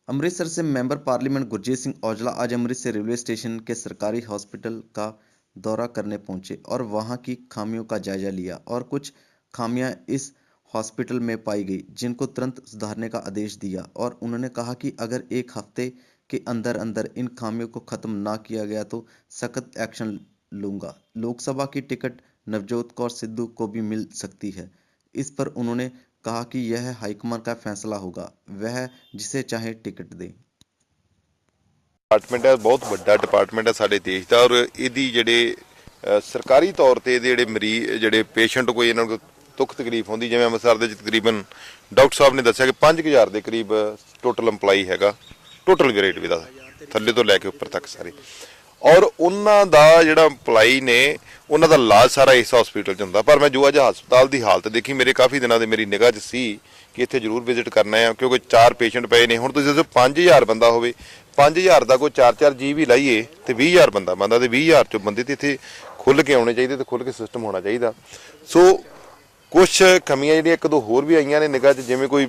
अमृतसर से member parliament Gurjeet Singh Aujla आज Amritsar railway station के सरकारी हॉस्पिटल का दौरा करने पहुंचे और वहां की खामियों का जायजा लिया और कुछ खामियां इस हॉस्पिटल में पाई गई जिनको तुरंत सुधारने का आदेश दिया और उन्होंने कहा कि अगर एक हफ्ते के अंदर अंदर इन खामियों को खत्म ना किया गया तो सख्त एक्शन लूंगा। लोकसभा की टिकट नवजोत कौर सिद्धू को भी मिल सकती है। इस पर उन्होंने कहा कि यह हाईकमान का फैसला होगा, वह जिसे चाहे टिकट दे। डिपार्टमेंट है बहुत ਵੱਡਾ डिपार्टमेंट है ਸਾਡੇ ਦੇਸ਼ ਦਾ ਔਰ ਇਹਦੀ ਜਿਹੜੇ ਸਰਕਾਰੀ ਤੌਰ ਤੇ ਇਹਦੇ ਜਿਹੜੇ ਮਰੀਜ਼ ਜਿਹੜੇ ਪੇਸ਼ੈਂਟ ਕੋਈ ਇਹਨਾਂ ਨੂੰ ਦੁੱਖ ਤਕਲੀਫ ਹੁੰਦੀ ਜਿਵੇਂ ਅੰਮ੍ਰਿਤਸਰ ਦੇ ਤਕਰੀਬਨ ਡਾਕਟਰ ਸਾਹਿਬ ਨੇ ਦੱਸਿਆ ਕਿ 5000 ਦੇ ਕਰੀਬ ਟੋਟਲ EMPLOYE ਹੈਗਾ ਟੋਟਲ ਗ੍ਰੇਡ ਵੀ ਦਾ ਥੱਲੇ ਤੋਂ ਲੈ ਕੇ ਉੱਪਰ ਤੱਕ ਸਾਰੇ ਔਰ ਉਹਨਾਂ ਦਾ ਜਿਹੜਾ EMPLOYE ਨੇ ਉਹਨਾਂ ਦਾ ਇਲਾਜ ਸਾਰਾ ਇਸ ਹਸਪੀਟਲ 'ਚ ਹੁੰਦਾ। ਪਰ ਮੈਂ ਜੋ ਅੱਜ ਹਸਪਤਾਲ ਦੀ ਹਾਲਤ ਦੇਖੀ ਮੇਰੇ ਕਾਫੀ ਦਿਨਾਂ ਦੇ ਮੇਰੀ ਨਿਗਾਹ 'ਚ ਸੀ ਕਿ ਇੱਥੇ ਜ਼ਰੂਰ ਵਿਜ਼ਿਟ ਕਰਨਾ ਹੈ ਕਿਉਂਕਿ 4 ਪੇਸ਼ੈਂਟ ਪਏ ਨੇ। ਹੁਣ ਤੁਸੀਂ ਦੱਸੋ 5000 ਬੰਦਾ ਹੋਵੇ 5000 ਦਾ ਕੋਈ 4-4 ਜੀ ਵੀ ਲਾਈਏ ਤੇ 20000 ਬੰਦਾ ਤੇ 20000 ਚੋਂ ਬੰਦੇ ਤੇ ਇੱਥੇ ਖੁੱਲ ਕੇ ਆਉਣੇ ਚਾਹੀਦੇ ਤੇ ਖੁੱਲ ਕੇ ਸਿਸਟਮ ਹੋਣਾ ਚਾਹੀਦਾ। ਸੋ ਕੁਛ ਕਮੀਆਂ ਜਿਹੜੀਆਂ ਇੱਕ ਦੋ ਹੋਰ ਵੀ ਆਈਆਂ ਨੇ ਨਿਗਾਹ 'ਚ ਜਿਵੇਂ ਕੋਈ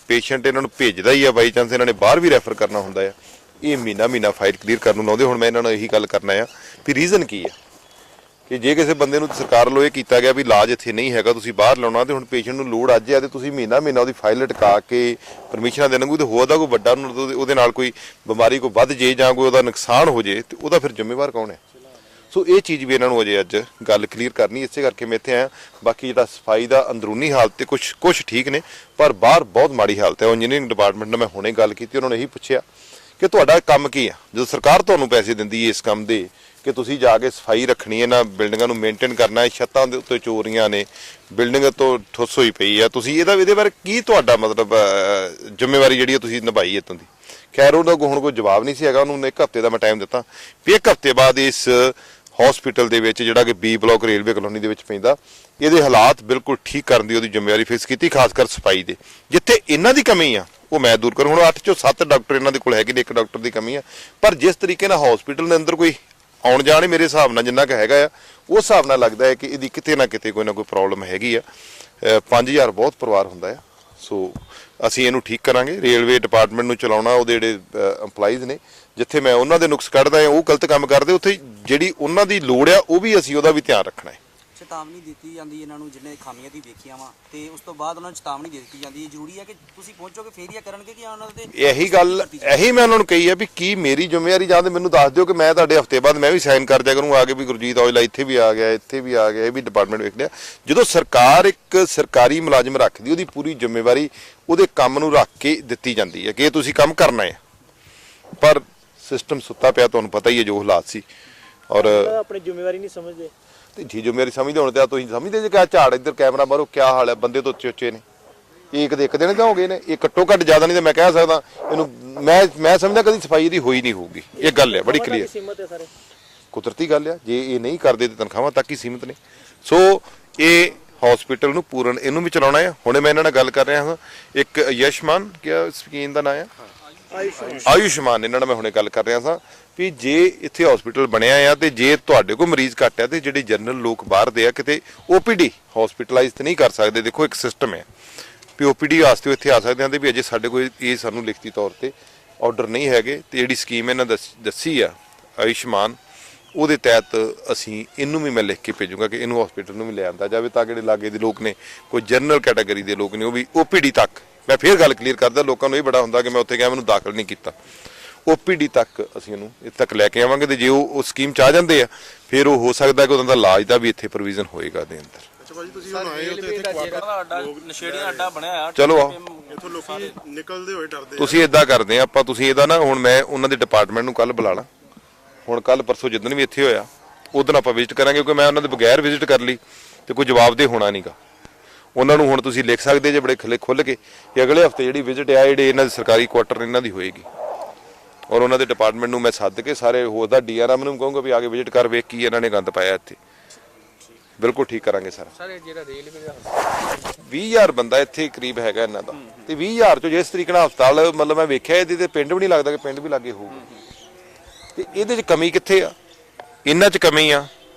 ਪੇਸ਼ੈਂਟ ਇਹਨਾਂ ਨੂੰ ਭੇਜਦਾ ਹੀ ਆ ਬਾਈ ਚਾਂਸ ਇਹਨਾਂ ਨੇ ਬਾਹਰ ਵੀ ਰੈਫਰ ਕਰਨਾ ਹੁੰਦਾ ਆ ਇਹ ਮਹੀਨਾ ਫਾਈਲ ਕਲੀਅਰ ਕਰਨ ਨੂੰ ਲਾਉਂਦੇ। ਹੁਣ ਮੈਂ ਇਹਨਾਂ ਨੂੰ ਇਹੀ ਗੱਲ ਕਰਨਾ ਆ ਵੀ ਰੀਜ਼ਨ ਕੀ ਆ ਕਿ ਜੇ ਕਿਸੇ ਬੰਦੇ ਨੂੰ ਸਰਕਾਰ ਵੱਲੋਂ ਇਹ ਕੀਤਾ ਗਿਆ ਵੀ ਇਲਾਜ ਇੱਥੇ ਨਹੀਂ ਹੈਗਾ ਤੁਸੀਂ ਬਾਹਰ ਲਾਉਣਾ ਤੇ ਹੁਣ ਪੇਸ਼ੈਂਟ ਨੂੰ ਲੋੜ ਅੱਜ ਆ ਤੇ ਤੁਸੀਂ ਮਹੀਨਾ ਉਹਦੀ ਫਾਈਲ ਲਟਕਾ ਕੇ ਪਰਮਿਸ਼ਨਾਂ ਦੇਣ ਕੋਈ ਤੇ ਹੋਦਾ ਕੋਈ ਵੱਡਾ ਉਹਦੇ ਨਾਲ ਕੋਈ ਬਿਮਾਰੀ ਕੋਈ ਵੱਧ ਜੇ ਜਾਂ ਕੋਈ ਉਹਦਾ ਨੁਕਸਾਨ ਹੋ ਜੇ ਤੇ ਉਹਦਾ ਫਿਰ ਜ਼ਿੰਮੇਵਾਰ ਕੌਣ ਹੈ। ਸੋ ਇਹ ਚੀਜ਼ ਵੀ ਇਹਨਾਂ ਨੂੰ ਅਜੇ ਅੱਜ ਗੱਲ ਕਲੀਅਰ ਕਰਨੀ ਇਸੇ ਕਰਕੇ ਮੈਂ ਇੱਥੇ ਆਇਆ। ਬਾਕੀ ਜਿਹੜਾ ਸਫਾਈ ਦਾ ਅੰਦਰੂਨੀ ਹਾਲਤ ਤੇ ਕੁਝ ਠੀਕ ਨੇ ਪਰ ਬਾਹਰ ਬਹੁਤ ਮਾੜੀ ਹਾਲਤ ਹੈ। ਇੰਜੀਨੀਅਰਿੰਗ ਡਿਪਾਰਟਮੈਂਟ ਨਾਲ ਮੈਂ ਹੁਣੇ ਗੱਲ ਕੀਤੀ ਉਹਨਾਂ ਨੇ ਇਹੀ ਪੁੱਛਿਆ ਕਿ ਤੁਹਾਡਾ ਕੰਮ ਕੀ ਆ ਜਦੋਂ ਸਰਕਾਰ ਤੁਹਾਨੂੰ ਪੈਸੇ ਦਿੰਦੀ ਹੈ ਇਸ ਕੰਮ ਦੇ ਕਿ ਤੁਸੀਂ ਜਾ ਕੇ ਸਫਾਈ ਰੱਖਣੀ ਹੈ ਨਾ ਬਿਲਡਿੰਗਾਂ ਨੂੰ ਮੇਨਟੇਨ ਕਰਨਾ ਹੈ ਛੱਤਾਂ ਦੇ ਉੱਤੇ ਚੋਰੀਆਂ ਨੇ ਬਿਲਡਿੰਗ ਤੋਂ ਠੁੱਸ ਹੋਈ ਪਈ ਆ ਤੁਸੀਂ ਇਹਦੇ ਬਾਰੇ ਕੀ ਤੁਹਾਡਾ ਮਤਲਬ ਜ਼ਿੰਮੇਵਾਰੀ ਜਿਹੜੀ ਤੁਸੀਂ ਨਿਭਾਈ ਇੱਥੋਂ ਦੀ। ਖੈਰ ਉਹਦਾ ਹੁਣ ਕੋਈ ਜਵਾਬ ਨਹੀਂ ਸੀ ਹੈਗਾ। ਉਹਨੂੰ 1 ਹਫ਼ਤੇ ਦਾ ਮੈਂ ਟਾਈਮ ਦਿੱਤਾ ਵੀ 1 ਹਫ਼ਤੇ ਬਾਅਦ ਇਸ ਹਸਪੀਟਲ ਦੇ ਵਿੱਚ ਜਿਹੜਾ ਕਿ B ਬਲਾਕ ਰੇਲਵੇ ਕਲੋਨੀ ਦੇ ਵਿੱਚ ਪੈਂਦਾ ਇਹਦੇ ਹਾਲਾਤ ਬਿਲਕੁਲ ਠੀਕ ਕਰਨ ਦੀ ਉਹਦੀ ਜ਼ਿੰਮੇਵਾਰੀ ਫਿਕਸ ਕੀਤੀ ਖਾਸ ਕਰ ਸਫਾਈ ਦੇ ਜਿੱਥੇ ਇਹਨਾਂ ਦੀ ਕਮੀ ਆ ਉਹ ਮੈਂ ਦੂਰ ਕਰੂੰ। ਹੁਣ 8 ਚੋਂ 7 ਡਾਕਟਰ ਇਹਨਾਂ ਦੇ ਕੋਲ ਹੈਗੇ ਨੇ 1 ਡਾਕਟਰ ਦੀ ਕਮੀ ਆ ਪਰ ਜਿਸ ਤਰੀਕੇ ਨਾਲ ਹਸਪੀਟਲ ਦੇ ਅੰਦਰ ਕੋਈ ਆਉਣ ਜਾਣ ਮੇਰੇ ਹਿਸਾਬ ਨਾਲ ਜਿੰਨਾ ਕੁ ਹੈਗਾ ਆ ਉਸ ਹਿਸਾਬ ਨਾਲ ਲੱਗਦਾ ਹੈ ਕਿ ਇਹਦੀ ਕਿਤੇ ਨਾ ਕਿਤੇ ਕੋਈ ਨਾ ਕੋਈ ਪ੍ਰੋਬਲਮ ਹੈਗੀ ਆ। 5000 ਬਹੁਤ ਪਰਿਵਾਰ ਹੁੰਦਾ ਆ ਸੋ ਅਸੀਂ ਇਹਨੂੰ ਠੀਕ ਕਰਾਂਗੇ। ਰੇਲਵੇ ਡਿਪਾਰਟਮੈਂਟ ਨੂੰ ਚਲਾਉਣਾ ਉਹਦੇ ਜਿਹੜੇ EMPLOYEES ਨੇ ਜਿੱਥੇ ਮੈਂ ਉਹਨਾਂ ਦੇ ਨੁਕਸ ਕੱਢਦਾ ਉਹ ਗਲਤ ਕੰਮ ਕਰਦੇ ਉੱਥੇ ਜਿਹੜੀ ਉਹਨਾਂ ਦੀ ਲੋੜ ਆ ਉਹ ਵੀ ਅਸੀਂ ਉਹਦਾ ਵੀ ਧਿਆਨ ਰੱਖਣਾ ਹੈ। ਚੇਤਾਵਨੀ ਦਿੱਤੀ ਜਾਂਦੀ ਇਹਨਾਂ ਨੂੰ ਜਿਹਨੇ ਖਾਮੀਆਂ ਦੀ ਵੇਖੀਆਂ ਵਾ ਤੇ ਉਸ ਤੋਂ ਬਾਅਦ ਉਹਨਾਂ ਨੂੰ ਚੇਤਾਵਨੀ ਦੇ ਦਿੱਤੀ ਜਾਂਦੀ ਹੈ। ਜ਼ਰੂਰੀ ਹੈ ਕਿ ਤੁਸੀਂ ਪਹੁੰਚੋਗੇ ਫੇਰ ਹੀ ਕਰਨਗੇ ਕਿ ਉਹਨਾਂ ਦੇ ਇਹੀ ਮੈਂ ਉਹਨਾਂ ਨੂੰ ਕਹੀ ਹੈ ਵੀ ਕੀ ਮੇਰੀ ਜ਼ਿੰਮੇਵਾਰੀ ਜਾਂ ਤੇ ਮੈਨੂੰ ਦੱਸ ਦਿਓ ਕਿ ਮੈਂ ਤੁਹਾਡੇ ਹਫ਼ਤੇ ਬਾਅਦ ਮੈਂ ਵੀ ਸਾਈਨ ਕਰ ਦਿਆ ਕਰੂੰ ਆ ਕੇ ਵੀ ਗੁਰਜੀਤ ਔਜਲਾ ਇੱਥੇ ਵੀ ਆ ਗਿਆ ਇਹ ਵੀ ਡਿਪਾਰਟਮੈਂਟ ਵੇਖ ਲਿਆ। ਜਦੋਂ ਸਰਕਾਰ ਇੱਕ ਸਰਕਾਰੀ ਮੁਲਾਜ਼ਮ ਰੱਖਦੀ ਉਹਦੀ ਪੂਰੀ ਜ਼ਿੰਮੇਵਾਰੀ ਉਹਦੇ ਕੰਮ ਨੂੰ ਰੱਖ ਕੇ ਦਿੱਤੀ ਜਾਂਦੀ ਹੈ ਕਿ ਇਹ ਤੁਸੀਂ ਕੰਮ ਕਰਨਾ ਹੈ ਪਰ ਸਿਸਟਮ ਸੁੱਤਾ ਪਿਆ ਤੁਹਾਨੂੰ ਪਤਾ ਹੀ ਹੈ ਜੋ ਹਾਲਾਤ ਸੀ ਔਰ ਆਪਣੀ ਜ਼ਿੰਮੇਵਾਰੀ ਨਹੀਂ ਸਮਝਦੇ ਤੇ ਜੀ ਜ਼ਿੰਮੇਵਾਰੀ ਸਮਝਦੇ ਹੁਣ ਤੇ ਤੁਸੀਂ ਸਮਝਦੇ ਜੇ ਕਿ ਝਾੜ ਇੱਧਰ ਕੈਮਰਾ ਮਾਰੋ ਕੀ ਹਾਲ ਹੈ ਬੰਦੇ ਤੋਂ ਉੱਚੇ ਨੇ ਇੱਕ ਦਿਨ ਤਾਂ ਹੋ ਗਏ ਨੇ ਇਹ ਘੱਟੋ ਘੱਟ ਜ਼ਿਆਦਾ ਨਹੀਂ ਤੇ ਮੈਂ ਕਹਿ ਸਕਦਾ ਇਹਨੂੰ ਮੈਂ ਸਮਝਦਾ ਕਦੀ ਸਫਾਈ ਦੀ ਹੋਈ ਨਹੀਂ ਹੋਊਗੀ। ਇਹ ਗੱਲ ਹੈ ਬੜੀ ਕਲੀਅਰ ਸੀਮਤ ਹੈ ਸਾਰੇ ਕੁਦਰਤੀ ਗੱਲ ਆ ਜੇ ਇਹ ਨਹੀਂ ਕਰਦੇ ਤੇ ਤਨਖਾਹਾਂ ਤੱਕ ਹੀ ਸੀਮਿਤ ਨੇ। ਸੋ ਇਹ ਹਸਪੀਟਲ ਨੂੰ ਪੂਰਨ ਇਹਨੂੰ ਵੀ ਚਲਾਉਣਾ ਹੈ। ਹੁਣੇ ਮੈਂ ਇਹਨਾਂ ਨਾਲ ਗੱਲ ਕਰ ਰਿਹਾ ਹਾਂ ਇੱਕ ਯਸ਼ਮਾਨ ਕਿਆ ਸਕੀਮ ਦਾ ਨਾਂ ਆ ਆਯੁਸ਼ਮਾਨ ਇਹਨਾਂ ਨਾਲ ਮੈਂ ਹੁਣੇ ਗੱਲ ਕਰ ਰਿਹਾ ਸਾਂ ਵੀ ਜੇ ਇੱਥੇ ਹਸਪੀਟਲ ਬਣਿਆ ਆ ਤੇ ਜੇ ਤੁਹਾਡੇ ਕੋਲ ਮਰੀਜ਼ ਘੱਟ ਆ ਤੇ ਜਿਹੜੇ ਜਨਰਲ ਲੋਕ ਬਾਹਰ ਦੇ ਆ ਕਿਤੇ OPD ਹਸਪੀਟਲਾਈਜ਼ ਤੇ ਨਹੀਂ ਕਰ ਸਕਦੇ। ਦੇਖੋ ਇੱਕ ਸਿਸਟਮ ਹੈ ਵੀ OPD ਵਾਸਤੇ ਇੱਥੇ ਆ ਸਕਦੇ ਆ ਤੇ ਵੀ ਅਜੇ ਸਾਡੇ ਕੋਲ ਇਹ ਸਾਨੂੰ ਲਿਖਤੀ ਤੌਰ ਤੇ ਆਰਡਰ ਨਹੀਂ ਹੈਗੇ ਤੇ ਜਿਹੜੀ ਸਕੀਮ ਇਹਨਾਂ ਦੱਸੀ ਆ ਆਯੁਸ਼ਮਾਨ ਉਹਦੇ ਤਹਿਤ ਅਸੀਂ ਇਹਨੂੰ ਵੀ ਮੈਂ ਲਿਖ ਕੇ ਭੇਜੂਗਾ ਕਿ ਇਹਨੂੰ ਹਸਪੀਟਲ ਨੂੰ ਵੀ ਲੈ ਆਂਦਾ ਜਾਵੇ ਤਾਂ ਜਿਹੜੇ ਲਾਗੇ ਦੇ ਲੋਕ ਨੇ ਕੋਈ ਜਨਰਲ ਕੈਟਾਗਰੀ ਦੇ ਲੋਕ ਨੇ ਉਹ ਵੀ OPD ਤੱਕ ਮੈਂ ਫੇਰ ਗੱਲ ਕਲੀਅਰ ਕਰਦਾ ਲੋਕਾਂ ਨੂੰ ਇਹ ਬੜਾ ਹੁੰਦਾ ਕਿ ਮੈਂ ਉੱਥੇ ਗਿਆ ਮੈਨੂੰ ਦਾਖਲ ਨਹੀਂ ਕੀਤਾ OPD ਤੱਕ ਅਸੀਂ ਇਹਨੂੰ ਇੱਥੇ ਤੱਕ ਲੈ ਕੇ ਆਵਾਂਗੇ ਤੇ ਜੇ ਉਹ ਸਕੀਮ 'ਚ ਆ ਜਾਂਦੇ ਆ ਫਿਰ ਉਹ ਹੋ ਸਕਦਾ ਕਿ ਉਹਨਾਂ ਦਾ ਇਲਾਜ ਦਾ ਵੀ ਇੱਥੇ ਪ੍ਰੋਵੀਜ਼ਨ ਹੋਏਗਾ ਦੇ ਅੰਦਰ। ਤੁਸੀਂ ਹੁਣ ਆਏ ਹੋ ਤੇ ਇੱਥੇ ਕੁਆਟਰ ਨਸ਼ੇੜੀਆਂ ਅੱਡਾ ਬਣਿਆ ਆ ਚਲੋ ਇੱਥੋਂ ਲੋਕੀ ਨਿਕਲਦੇ ਹੋਏ ਡਰਦੇ ਤੁਸੀਂ ਇਦਾਂ ਕਰਦੇ ਆ ਆਪਾਂ ਤੁਸੀਂ ਇਹਦਾ ਨਾ ਹੁਣ ਮੈਂ ਉਹਨਾਂ ਦੇ ਡਿਪਾਰਟਮੈਂਟ ਨੂੰ ਕੱਲ ਬੁਲਾ ਲਾਂ ਹੁਣ ਕੱਲ ਪਰਸੋਂ ਜਿੱਦਣ ਵੀ ਇੱਥੇ ਹੋਇਆ ਉਦੋਂ ਆਪਾਂ ਵਿਜ਼ਿਟ ਕਰਾਂਗੇ ਕਿਉਂਕਿ ਮੈਂ ਉਹਨਾਂ ਦੇ ਬਗੈਰ ਵਿਜ਼ਿਟ ਕਰ ਲਈ ਤੇ ਕੋਈ ਜਵਾਬਦੇਹ ਹੋਣਾ ਨਹੀਂਗਾ। ਉਹਨਾਂ ਨੂੰ ਹੁਣ ਤੁਸੀਂ ਲਿਖ ਸਕਦੇ ਜੇ ਬੜੇ ਖੁੱਲ੍ਹ ਕੇ ਕਿ ਅਗਲੇ ਹਫ਼ਤੇ ਜਿਹੜੀ ਵਿਜ਼ਿਟ ਆ ਜਿਹੜੇ ਇਹਨਾਂ ਦੇ ਸਰਕਾਰੀ ਕੁਆਟਰ ਇਹਨਾਂ ਦੀ ਹੋਏਗੀ ਔਰ ਉਹਨਾਂ ਦੇ ਡਿਪਾਰਟਮੈਂਟ ਨੂੰ ਮੈਂ ਸੱਦ ਕੇ ਸਾਰੇ ਹੋਦਾ DRM ਨੂੰ ਕਹੂੰਗਾ ਵੀ ਆ ਕੇ ਵਿਜ਼ਿਟ ਕਰ ਵੇਖ ਕੀ ਇਹਨਾਂ ਨੇ ਗੰਦ ਪਾਇਆ ਇੱਥੇ ਬਿਲਕੁਲ ਠੀਕ ਕਰਾਂਗੇ ਸਰ। ਜਿਹੜਾ ਰੇਲਵੇ ਦਾ 20000 ਬੰਦਾ ਇੱਥੇ ਕਰੀਬ ਹੈਗਾ ਇਹਨਾਂ ਦਾ ਤੇ 20000 ਚੋਂ ਜਿਸ ਤਰੀਕੇ ਨਾਲ ਹਸਪਤਾਲ ਮਤਲਬ ਮੈਂ ਵੇਖਿਆ ਇਹਦੇ ਤੇ ਪਿੰਡ ਵੀ ਨਹੀਂ ਲੱਗਦਾ ਕਿ ਪਿੰਡ ਵੀ ਲਾਗੇ ਹੋਊਗਾ ਤੇ ਇਹਦੇ 'ਚ ਕਮੀ ਕਿੱਥੇ ਆ ਇਹਨਾਂ 'ਚ ਕਮੀ ਆ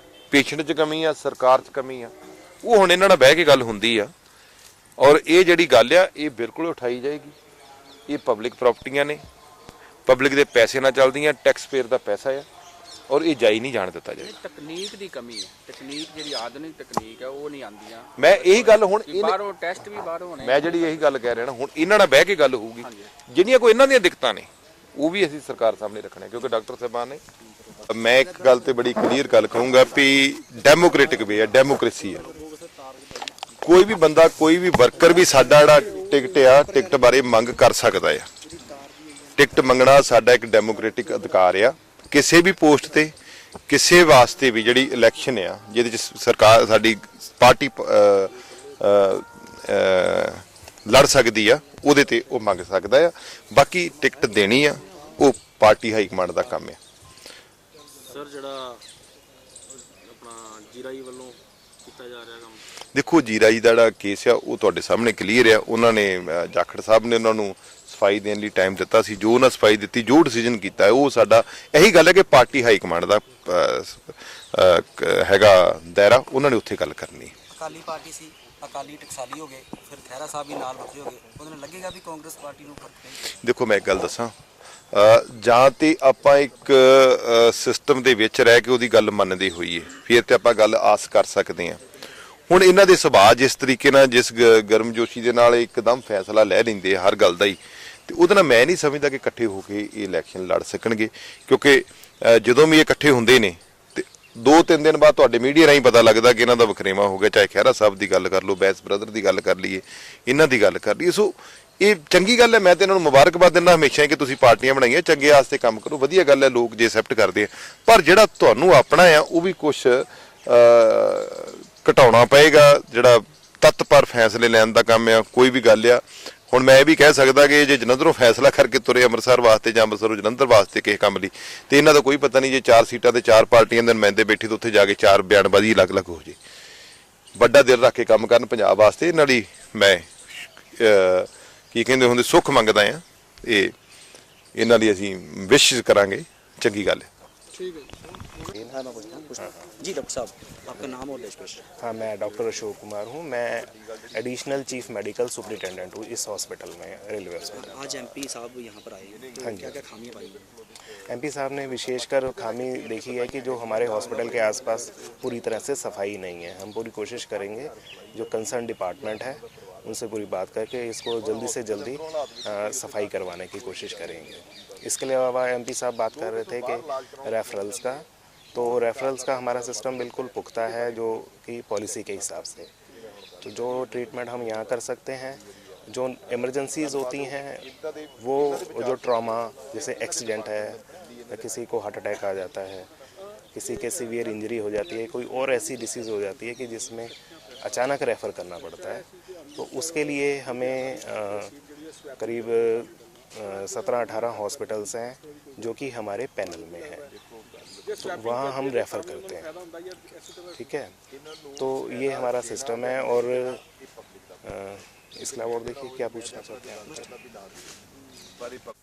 ਪੇਸ਼ੈਂਟ 'ਚ ਕਮੀ ਆ ਸਰਕਾਰ 'ਚ ਕਮੀ ਆ ਉਹ ਹੁਣ ਇਹਨਾਂ ਨਾਲ ਬਹਿ ਕੇ ਗੱਲ ਹੁੰਦੀ ਆ ਔਰ ਇਹ ਜਿਹੜੀ ਗੱਲ ਆ ਇਹ ਬਿਲਕੁਲ ਉਠਾਈ ਜਾਏਗੀ ਇਹ ਪਬਲਿਕ ਪ੍ਰਾਪਰਟੀਆਂ ਨੇ, ਪਬਲਿਕ ਦੇ ਪੈਸੇ ਨਾਲ ਚੱਲਦੀਆਂ, ਟੈਕਸ ਪੇਅਰ ਦਾ ਪੈਸਾ ਆ, ਔਰ ਇਹ ਜਾਈ ਨਹੀਂ ਜਾਣ ਦਿੱਤਾ ਜਾਏਗਾ। ਤਕਨੀਕ ਦੀ ਕਮੀ ਹੈ, ਤਕਨੀਕ ਜਿਹੜੀ ਆਧੁਨਿਕ ਤਕਨੀਕ ਹੈ ਉਹ ਨਹੀਂ ਆਉਂਦੀਆਂ। ਮੈਂ ਇਹੀ ਗੱਲ ਹੁਣ ਬਾਹਰੋਂ ਟੈਸਟ ਵੀ ਬਾਹਰੋਂ ਹੋਣੇ। ਮੈਂ ਜਿਹੜੀ ਇਹੀ ਗੱਲ ਕਹਿ ਰਿਹਾ ਨਾ, ਹੁਣ ਇਹਨਾਂ ਨਾਲ ਬਹਿ ਕੇ ਗੱਲ ਹੋਊਗੀ, ਜਿਹੜੀਆਂ ਕੋਈ ਇਹਨਾਂ ਦੀਆਂ ਦਿੱਕਤਾਂ ਨੇ ਉਹ ਵੀ ਅਸੀਂ ਸਰਕਾਰ ਸਾਹਮਣੇ ਰੱਖਣੇ, ਕਿਉਂਕਿ ਡਾਕਟਰ ਸਾਹਿਬਾਨ ਨੇ। ਮੈਂ ਇੱਕ ਗੱਲ ਤੇ ਬੜੀ ਕਲੀਅਰ ਗੱਲ ਕਹੂੰਗਾ ਵੀ ਡੈਮੋਕ੍ਰੈਟਿਕ ਵੇ ਹੈ, ਡੈਮੋਕ੍ਰੇਸੀ ਹੈ। ਕੋਈ ਵੀ ਬੰਦਾ, ਕੋਈ ਵੀ ਵਰਕਰ ਵੀ ਸਾਡਾ ਜਿਹੜਾ ਟਿਕਟ ਆ, ਟਿਕਟ ਬਾਰੇ ਮੰਗ ਕਰ ਸਕਦਾ ਆ। ਟਿਕਟ ਮੰਗਣਾ ਸਾਡਾ ਇੱਕ ਡੈਮੋਕ੍ਰੈਟਿਕ ਅਧਿਕਾਰ ਆ। ਕਿਸੇ ਵੀ ਪੋਸਟ ਤੇ, ਕਿਸੇ ਵਾਸਤੇ ਵੀ ਜਿਹੜੀ ਇਲੈਕਸ਼ਨ ਆ, ਜਿਹਦੇ ਚ ਸਰਕਾਰ ਸਾਡੀ ਪਾਰਟੀ ਲੜ ਸਕਦੀ ਆ, ਉਹਦੇ ਤੇ ਉਹ ਮੰਗ ਸਕਦਾ ਆ। ਬਾਕੀ ਟਿਕਟ ਦੇਣੀ ਆ ਉਹ ਪਾਰਟੀ ਹਾਈ ਕਮਾਂਡ ਦਾ ਕੰਮ ਆ। ਸਰ ਜਿਹੜਾ ਆਪਣਾ ਜੀਰਾਈ ਵੱਲੋਂ ਕੀਤਾ ਜਾ ਰਿਹਾ ਕੰਮ, ਦੇਖੋ ਜੀਰਾ ਜੀ ਦਾ ਜਿਹੜਾ ਕੇਸ ਆ ਉਹ ਤੁਹਾਡੇ ਸਾਹਮਣੇ ਕਲੀਅਰ ਆ। ਉਹਨਾਂ ਨੇ ਜਾਖੜ ਸਾਹਿਬ ਨੇ ਉਹਨਾਂ ਨੂੰ ਸਫਾਈ ਦੇਣ ਲਈ ਟਾਈਮ ਦਿੱਤਾ ਸੀ, ਜੋ ਉਹਨਾਂ ਸਫਾਈ ਦਿੱਤੀ, ਜੋ ਡਿਸੀਜਨ ਕੀਤਾ ਉਹ ਸਾਡਾ ਇਹੀ ਗੱਲ ਹੈ ਕਿ ਪਾਰਟੀ ਹਾਈ ਕਮਾਂਡ ਦਾ ਹੈਗਾ ਦਾਇਰਾ, ਉਹਨਾਂ ਨੇ ਉੱਥੇ ਗੱਲ ਕਰਨੀ। ਅਕਾਲੀ ਪਾਰਟੀ ਸੀ, ਅਕਾਲੀ ਟਕਸਾਲੀ ਹੋ ਗਏ, ਫਿਰ ਖਹਿਰਾ ਸਾਹਿਬ ਵੀ ਨਾਲ ਵੱਖਰੇ ਹੋ ਗਏ, ਉਹਦੇ ਨਾਲ ਲੱਗੇਗਾ ਵੀ ਕਾਂਗਰਸ ਪਾਰਟੀ ਨੂੰ ਫਰਕ ਪਏਗਾ। ਦੇਖੋ ਮੈਂ ਇੱਕ ਗੱਲ ਦੱਸਾਂ, ਜਾਂ ਤੇ ਆਪਾਂ ਇੱਕ ਸਿਸਟਮ ਦੇ ਵਿੱਚ ਰਹਿ ਕੇ ਉਹਦੀ ਗੱਲ ਮੰਨਦੇ ਹੋਈਏ, ਫਿਰ ਤੇ ਆਪਾਂ ਗੱਲ ਆਸ ਕਰ ਸਕਦੇ ਹਾਂ। ਹੁਣ ਇਹਨਾਂ ਦੇ ਸੁਭਾਅ ਜਿਸ ਤਰੀਕੇ ਨਾਲ, ਜਿਸ ਗਰਮਜੋਸ਼ੀ ਦੇ ਨਾਲ ਇੱਕਦਮ ਫੈਸਲਾ ਲੈ ਲੈਂਦੇ ਹਰ ਗੱਲ ਦਾ ਹੀ, ਤੇ ਉਹਦੇ ਨਾਲ ਮੈਂ ਨਹੀਂ ਸਮਝਦਾ ਕਿ ਇਕੱਠੇ ਹੋ ਕੇ ਇਹ ਇਲੈਕਸ਼ਨ ਲੜ ਸਕਣਗੇ। ਕਿਉਂਕਿ ਜਦੋਂ ਵੀ ਇਹ ਇਕੱਠੇ ਹੁੰਦੇ ਨੇ ਤੇ 2-3 ਦਿਨ ਬਾਅਦ ਤੁਹਾਡੇ ਮੀਡੀਆ ਰਾਹੀਂ ਪਤਾ ਲੱਗਦਾ ਕਿ ਇਹਨਾਂ ਦਾ ਵਖਰੇਵਾ ਹੋ ਗਿਆ। ਚਾਹੇ ਖਹਿਰਾ ਸਾਹਿਬ ਦੀ ਗੱਲ ਕਰ ਲਓ, ਬੈਸ ਬ੍ਰਦਰ ਦੀ ਗੱਲ ਕਰ ਲਈਏ, ਇਹਨਾਂ ਦੀ ਗੱਲ ਕਰ ਲਈਏ। ਸੋ ਇਹ ਚੰਗੀ ਗੱਲ ਹੈ, ਮੈਂ ਤੇ ਇਹਨਾਂ ਨੂੰ ਮੁਬਾਰਕਬਾਦ ਦਿੰਦਾ ਹਮੇਸ਼ਾ ਕਿ ਤੁਸੀਂ ਪਾਰਟੀਆਂ ਬਣਾਈਆਂ, ਚੰਗੇ ਵਾਸਤੇ ਕੰਮ ਕਰੋ, ਵਧੀਆ ਗੱਲ ਹੈ, ਲੋਕ ਜੇ ਐਕਸੈਪਟ ਕਰਦੇ ਆ। ਪਰ ਜਿਹੜਾ ਤੁਹਾਨੂੰ ਆਪਣਾ ਆ ਉਹ ਵੀ ਕੁਛ ਘਟਾਉਣਾ ਪਏਗਾ। ਜਿਹੜਾ ਤੱਤਪਰ ਫੈਸਲੇ ਲੈਣ ਦਾ ਕੰਮ ਆ, ਕੋਈ ਵੀ ਗੱਲ ਆ। ਹੁਣ ਮੈਂ ਇਹ ਵੀ ਕਹਿ ਸਕਦਾ ਕਿ ਜੇ ਜਲੰਧਰੋਂ ਫੈਸਲਾ ਕਰਕੇ ਤੁਰੇ ਅੰਮ੍ਰਿਤਸਰ ਵਾਸਤੇ ਜਾਂ ਅੰਮ੍ਰਿਤਸਰੋਂ ਜਲੰਧਰ ਵਾਸਤੇ ਕਿਸੇ ਕੰਮ ਲਈ, ਤੇ ਇਹਨਾਂ ਦਾ ਕੋਈ ਪਤਾ ਨਹੀਂ ਜੇ 4 ਸੀਟਾਂ ਤੇ 4 ਪਾਰਟੀਆਂ ਦੇ ਨੁਮਾਇੰਦੇ ਬੈਠੇ ਤੇ ਉੱਥੇ ਜਾ ਕੇ 4 ਬਿਆਨਬਾਜ਼ੀ ਅਲੱਗ-ਅਲੱਗ ਹੋ ਜੇ। ਵੱਡਾ ਦਿਲ ਰੱਖ ਕੇ ਕੰਮ ਕਰਨ ਪੰਜਾਬ ਵਾਸਤੇ, ਇਹਨਾਂ ਲਈ ਮੈਂ ਕੀ ਕਹਿੰਦੇ ਹੁੰਦੇ ਸੁੱਖ ਮੰਗਦਾ ਆ। ਇਹ ਇਹਨਾਂ ਲਈ ਅਸੀਂ ਵਿਸ਼ ਕਰਾਂਗੇ, ਚੰਗੀ ਗੱਲ ਹੈ। जी डॉक्टर साहब, आपका नाम और डेजिग्नेशन? हाँ, मैं डॉक्टर अशोक कुमार हूँ। मैं एडिशनल चीफ मेडिकल सुपरिटेंडेंट हूँ इस हॉस्पिटल में, रेलवे हॉस्पिटल। आज एमपी साहब यहाँ पर आए हैं, हाँ क्या जी। क्या खामियां पाई हैं? एमपी साहब ने विशेषकर खामी देखी है कि जो हमारे हॉस्पिटल के आसपास पूरी तरह से सफाई नहीं है। हम पूरी कोशिश करेंगे, जो कंसर्न डिपार्टमेंट है उनसे पूरी बात करके इसको जल्दी से जल्दी सफाई करवाने की कोशिश करेंगे। इसके अलावा एमपी साहब बात कर रहे थे कि रेफरल्स का, तो रेफरल्स का हमारा सिस्टम बिल्कुल पुख्ता है, जो कि पॉलिसी के हिसाब से। तो जो ट्रीटमेंट हम यहाँ कर सकते हैं, जो इमरजेंसीज़ होती हैं, वो जो ट्रॉमा, जैसे एक्सीडेंट है या किसी को हार्ट अटैक आ जाता है, किसी के सीवियर इंजरी हो जाती है, कोई और ऐसी डिसीज़ हो जाती है कि जिसमें अचानक रेफ़र करना पड़ता है, तो उसके लिए हमें करीब 17-18 हॉस्पिटल्स हैं जो कि हमारे पैनल में हैं, तो वहाँ हम रेफ़र करते हैं। ठीक है, तो ये हमारा सिस्टम है। और इसके अलावा और देखिए क्या पूछना चाहते हैं आप?